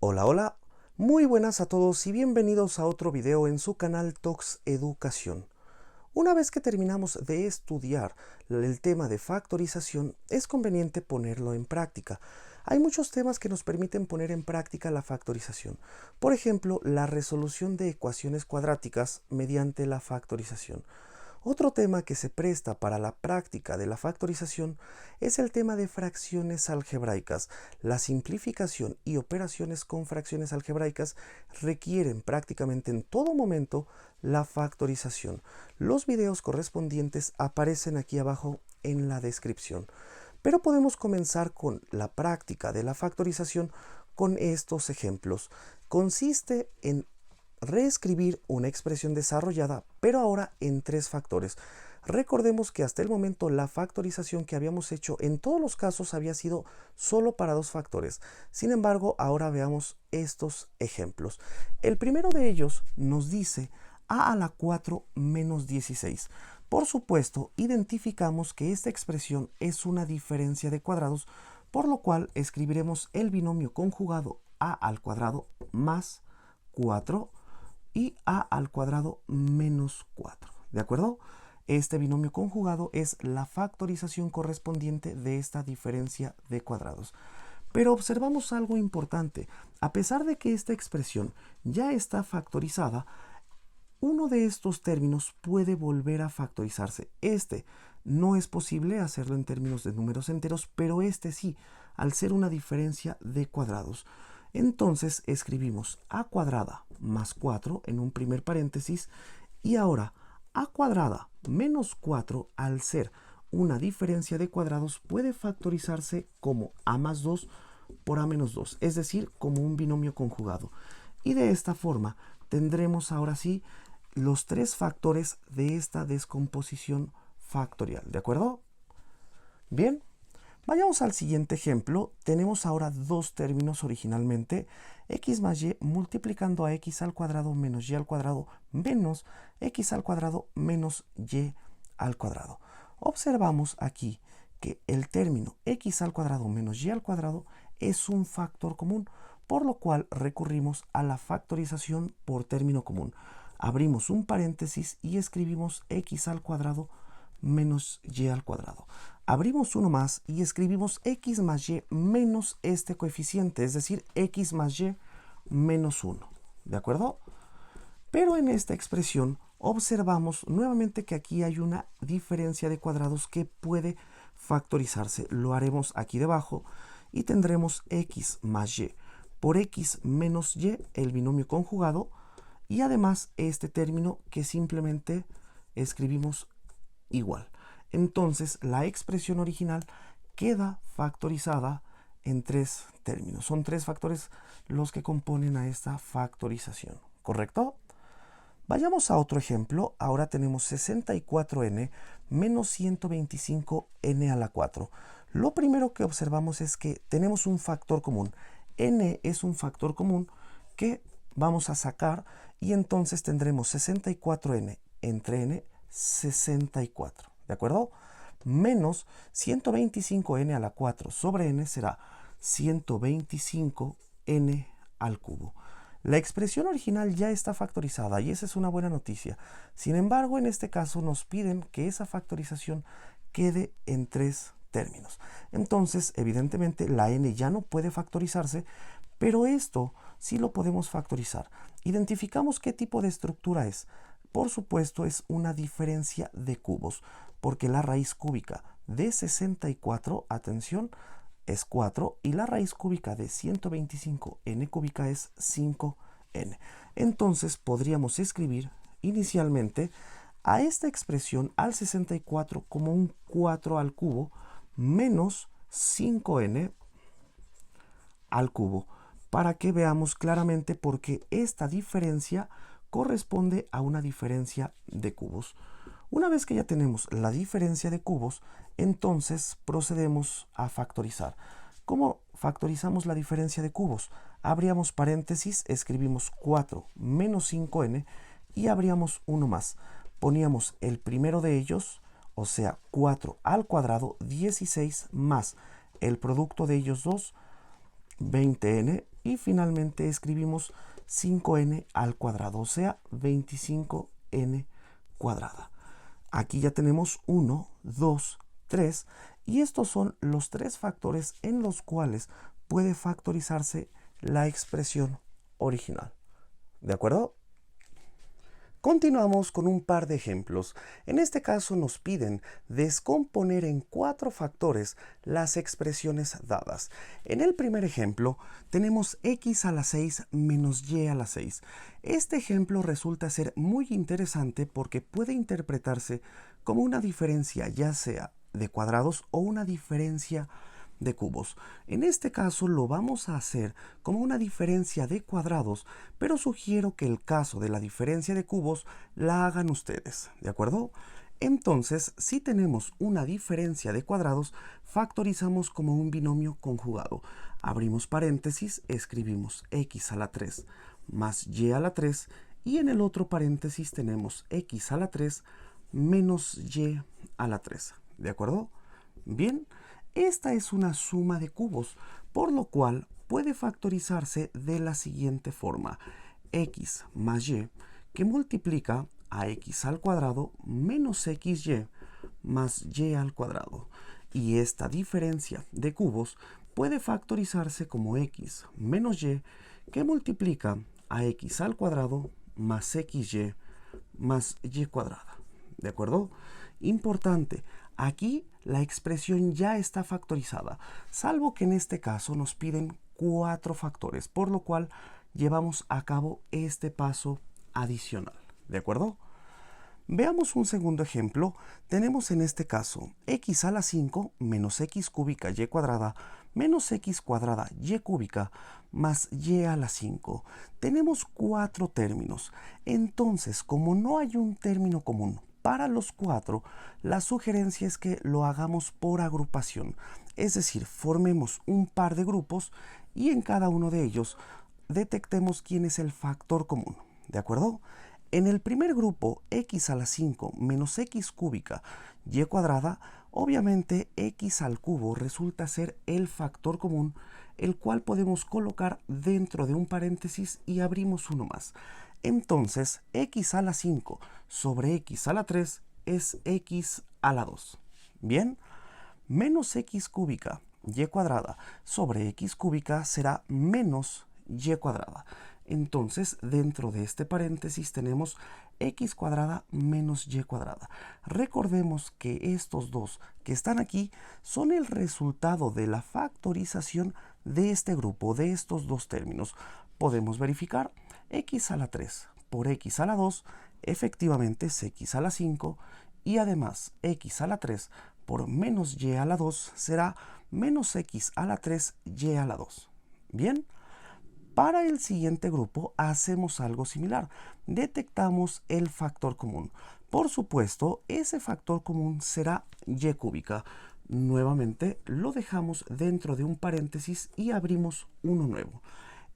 Hola, hola, muy buenas a todos y bienvenidos a otro video en su canal Tox Educación. Una vez que terminamos de estudiar el tema de factorización, es conveniente ponerlo en práctica. Hay muchos temas que nos permiten poner en práctica la factorización. Por ejemplo, la resolución de ecuaciones cuadráticas mediante la factorización. Otro tema que se presta para la práctica de la factorización es el tema de fracciones algebraicas. La simplificación y operaciones con fracciones algebraicas requieren prácticamente en todo momento la factorización. Los videos correspondientes aparecen aquí abajo en la descripción. Pero podemos comenzar con la práctica de la factorización con estos ejemplos. Consiste en reescribir una expresión desarrollada, pero ahora en tres factores. Recordemos que hasta el momento la factorización que habíamos hecho en todos los casos había sido solo para dos factores. Sin embargo, ahora veamos estos ejemplos. El primero de ellos nos dice a la 4 menos 16. Por supuesto, identificamos que esta expresión es una diferencia de cuadrados, por lo cual escribiremos el binomio conjugado a al cuadrado más 4 y a al cuadrado menos 4. ¿De acuerdo? Este binomio conjugado es la factorización correspondiente de esta diferencia de cuadrados. Pero observamos algo importante. A pesar de que esta expresión ya está factorizada, uno de estos términos puede volver a factorizarse. Este no es posible hacerlo en términos de números enteros, pero este sí, al ser una diferencia de cuadrados. Entonces escribimos a cuadrada más 4 en un primer paréntesis y ahora a cuadrada menos 4 al ser una diferencia de cuadrados puede factorizarse como a más 2 por a menos 2, es decir, como un binomio conjugado. Y de esta forma tendremos ahora sí los tres factores de esta descomposición factorial, ¿de acuerdo? Bien. Vayamos al siguiente ejemplo. Tenemos ahora dos términos originalmente, x más y multiplicando a x al cuadrado menos y al cuadrado menos x al cuadrado menos y al cuadrado. Observamos aquí que el término x al cuadrado menos y al cuadrado es un factor común, por lo cual recurrimos a la factorización por término común. Abrimos un paréntesis y escribimos x al cuadrado menos y al cuadrado. Abrimos uno más y escribimos x más y menos este coeficiente, es decir, x más y menos 1. ¿De acuerdo? Pero en esta expresión observamos nuevamente que aquí hay una diferencia de cuadrados que puede factorizarse. Lo haremos aquí debajo y tendremos x más y por x menos y, el binomio conjugado, y además este término que simplemente escribimos igual. Entonces la expresión original queda factorizada en tres términos. Son tres factores los que componen a esta factorización, ¿correcto? Vayamos a otro ejemplo. Ahora tenemos 64n menos 125n a la 4. Lo primero que observamos es que tenemos un factor común. N es un factor común que vamos a sacar y entonces tendremos 64n entre n, 64. ¿De acuerdo? Menos 125n a la 4 sobre n será 125n al cubo. La expresión original ya está factorizada y esa es una buena noticia. Sin embargo, en este caso nos piden que esa factorización quede en tres términos. Entonces, evidentemente, la n ya no puede factorizarse, pero esto sí lo podemos factorizar. Identificamos qué tipo de estructura es. Por supuesto, es una diferencia de cubos, porque la raíz cúbica de 64, atención, es 4 y la raíz cúbica de 125n cúbica es 5n. Entonces podríamos escribir inicialmente a esta expresión al 64 como un 4 al cubo menos 5n al cubo, para que veamos claramente por qué esta diferencia corresponde a una diferencia de cubos. Una vez que ya tenemos la diferencia de cubos, entonces procedemos a factorizar. ¿Cómo factorizamos la diferencia de cubos? Abríamos paréntesis, escribimos 4 menos 5n y abríamos uno más. Poníamos el primero de ellos, o sea, 4 al cuadrado, 16 más el producto de ellos dos, 20n, y finalmente escribimos 5n al cuadrado, o sea, 25n cuadrada. Aquí ya tenemos 1, 2, 3 y estos son los tres factores en los cuales puede factorizarse la expresión original. ¿De acuerdo? Continuamos con un par de ejemplos. En este caso nos piden descomponer en 4 factores las expresiones dadas. En el primer ejemplo tenemos x a la 6 menos y a la 6. Este ejemplo resulta ser muy interesante porque puede interpretarse como una diferencia ya sea de cuadrados o una diferencia de cubos. En este caso lo vamos a hacer como una diferencia de cuadrados, pero sugiero que el caso de la diferencia de cubos la hagan ustedes, ¿de acuerdo? Entonces, si tenemos una diferencia de cuadrados, factorizamos como un binomio conjugado. Abrimos paréntesis, escribimos x a la 3 más y a la 3 y en el otro paréntesis tenemos x a la 3 menos y a la 3, ¿de acuerdo? Bien. Esta es una suma de cubos, por lo cual puede factorizarse de la siguiente forma. X más y, que multiplica a x al cuadrado menos xy más y al cuadrado. Y esta diferencia de cubos puede factorizarse como x menos y, que multiplica a x al cuadrado más xy más y cuadrada. ¿De acuerdo? Importante, aquí la expresión ya está factorizada, salvo que en este caso nos piden 4 factores, por lo cual llevamos a cabo este paso adicional. ¿De acuerdo? Veamos un segundo ejemplo. Tenemos en este caso x a la 5 menos x cúbica y cuadrada menos x cuadrada y cúbica más y a la 5. Tenemos 4 términos. Entonces, como no hay un término común para los 4, la sugerencia es que lo hagamos por agrupación. Es decir, formemos un par de grupos y en cada uno de ellos detectemos quién es el factor común. ¿De acuerdo? En el primer grupo, x a la 5 menos x cúbica y cuadrada, obviamente x al cubo resulta ser el factor común, el cual podemos colocar dentro de un paréntesis y abrimos uno más. Entonces, x a la 5 sobre x a la 3 es x a la 2. Bien, menos x cúbica y cuadrada sobre x cúbica será menos y cuadrada. Entonces, dentro de este paréntesis tenemos x cuadrada menos y cuadrada. Recordemos que estos dos que están aquí son el resultado de la factorización de este grupo, de estos dos términos. Podemos verificar x a la 3 por x a la 2, efectivamente es x a la 5, y además x a la 3 por menos y a la 2 será menos x a la 3 y a la 2. Bien. Para el siguiente grupo hacemos algo similar. Detectamos el factor común. Por supuesto, ese factor común será y cúbica. Nuevamente lo dejamos dentro de un paréntesis y abrimos uno nuevo.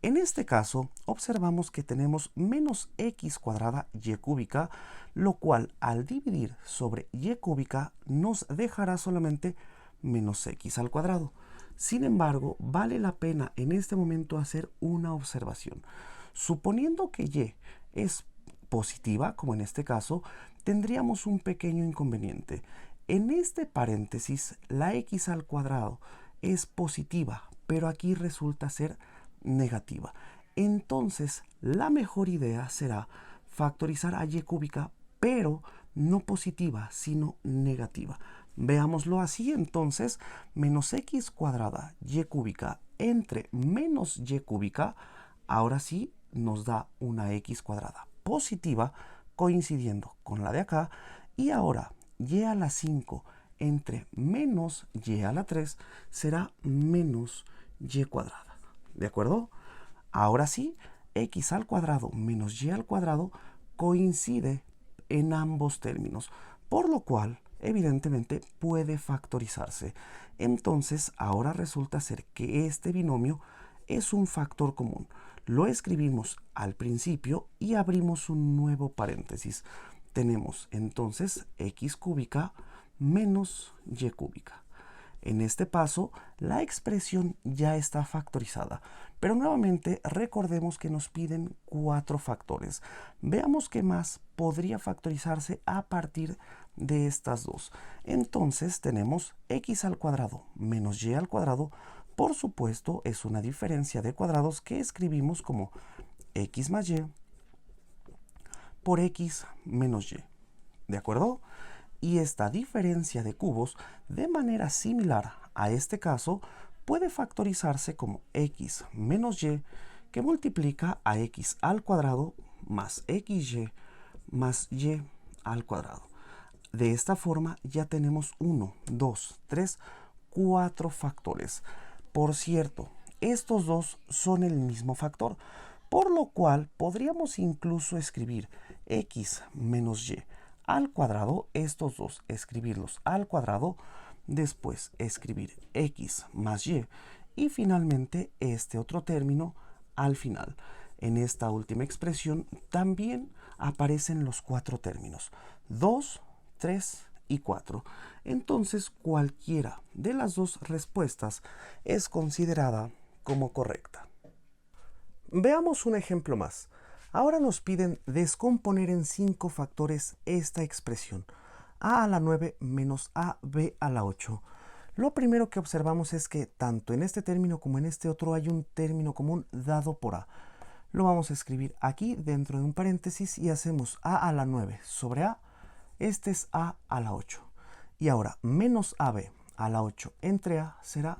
En este caso, observamos que tenemos menos x cuadrada y cúbica, lo cual al dividir sobre y cúbica nos dejará solamente menos x al cuadrado. Sin embargo, vale la pena en este momento hacer una observación. Suponiendo que y es positiva, como en este caso, tendríamos un pequeño inconveniente. En este paréntesis, la x al cuadrado es positiva, pero aquí resulta ser negativa. Entonces, la mejor idea será factorizar a y cúbica, pero no positiva, sino negativa. Veámoslo así, entonces, menos x cuadrada y cúbica entre menos y cúbica, ahora sí nos da una x cuadrada positiva, coincidiendo con la de acá, y ahora y a la 5 entre menos y a la 3 será menos y cuadrada. ¿De acuerdo? Ahora sí, x al cuadrado menos y al cuadrado coincide en ambos términos, por lo cual evidentemente puede factorizarse. Entonces ahora resulta ser que este binomio es un factor común. Lo escribimos al principio y abrimos un nuevo paréntesis. Tenemos entonces x cúbica menos y cúbica. En este paso, la expresión ya está factorizada, pero nuevamente recordemos que nos piden 4 factores. Veamos qué más podría factorizarse a partir de estas dos. Entonces tenemos x al cuadrado menos y al cuadrado. Por supuesto, es una diferencia de cuadrados que escribimos como x más y por x menos y. ¿De acuerdo? Y esta diferencia de cubos, de manera similar a este caso, puede factorizarse como x menos y, que multiplica a x al cuadrado más xy más y al cuadrado. De esta forma ya tenemos 1, 2, 3, 4 factores. Por cierto, estos dos son el mismo factor, por lo cual podríamos incluso escribir x menos y al cuadrado, estos dos, escribirlos al cuadrado, después escribir x más y finalmente este otro término al final. En esta última expresión también aparecen los 4 términos, 2, 3 y 4. Entonces cualquiera de las dos respuestas es considerada como correcta. Veamos un ejemplo más. Ahora nos piden descomponer en 5 factores esta expresión, a la 9 menos ab a la 8. Lo primero que observamos es que tanto en este término como en este otro hay un término común dado por a. Lo vamos a escribir aquí dentro de un paréntesis y hacemos a la 9 sobre a. Este es a la 8. Y ahora menos ab a la 8 entre a será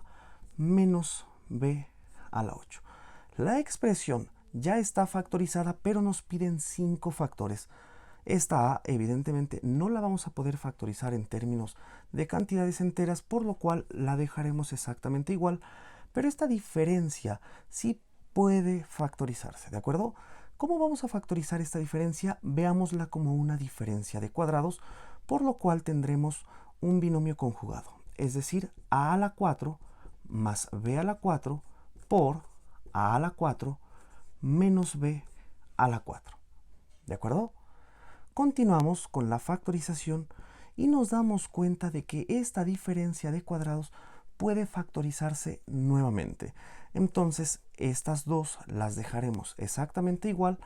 menos b a la 8. La expresión ya está factorizada, pero nos piden 5 factores. Esta a, evidentemente, no la vamos a poder factorizar en términos de cantidades enteras, por lo cual la dejaremos exactamente igual, pero esta diferencia sí puede factorizarse, ¿de acuerdo? ¿Cómo vamos a factorizar esta diferencia? Veámosla como una diferencia de cuadrados, por lo cual tendremos un binomio conjugado, es decir, a la 4 más b a la 4 por a la 4 menos b a la 4. ¿De acuerdo? Continuamos con la factorización y nos damos cuenta de que esta diferencia de cuadrados puede factorizarse nuevamente. Entonces, estas dos las dejaremos exactamente igual,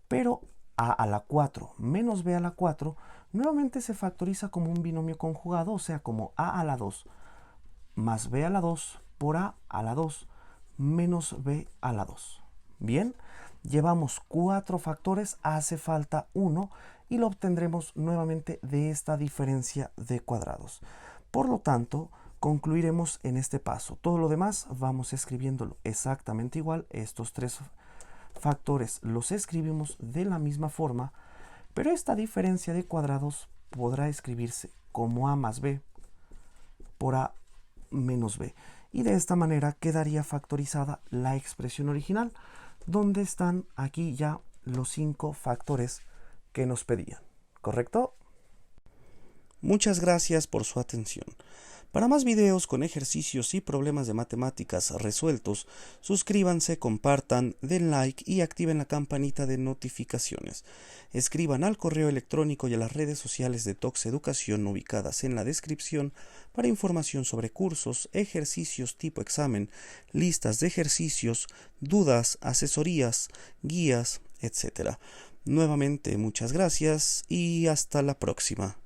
pero a la 4 menos b a la 4 nuevamente se factoriza como un binomio conjugado, o sea, como a la 2 más b a la 2 por a la 2 menos b a la 2. Bien, llevamos 4 factores, hace falta 1 y lo obtendremos nuevamente de esta diferencia de cuadrados. Por lo tanto, concluiremos en este paso. Todo lo demás vamos escribiéndolo exactamente igual. Estos 3 factores los escribimos de la misma forma, pero esta diferencia de cuadrados podrá escribirse como a más b por a menos b. Y de esta manera quedaría factorizada la expresión original, donde están aquí ya los 5 factores que nos pedían. ¿Correcto? Muchas gracias por su atención. Para más videos con ejercicios y problemas de matemáticas resueltos, suscríbanse, compartan, den like y activen la campanita de notificaciones. Escriban al correo electrónico y a las redes sociales de Tox Educación ubicadas en la descripción para información sobre cursos, ejercicios tipo examen, listas de ejercicios, dudas, asesorías, guías, etc. Nuevamente muchas gracias y hasta la próxima.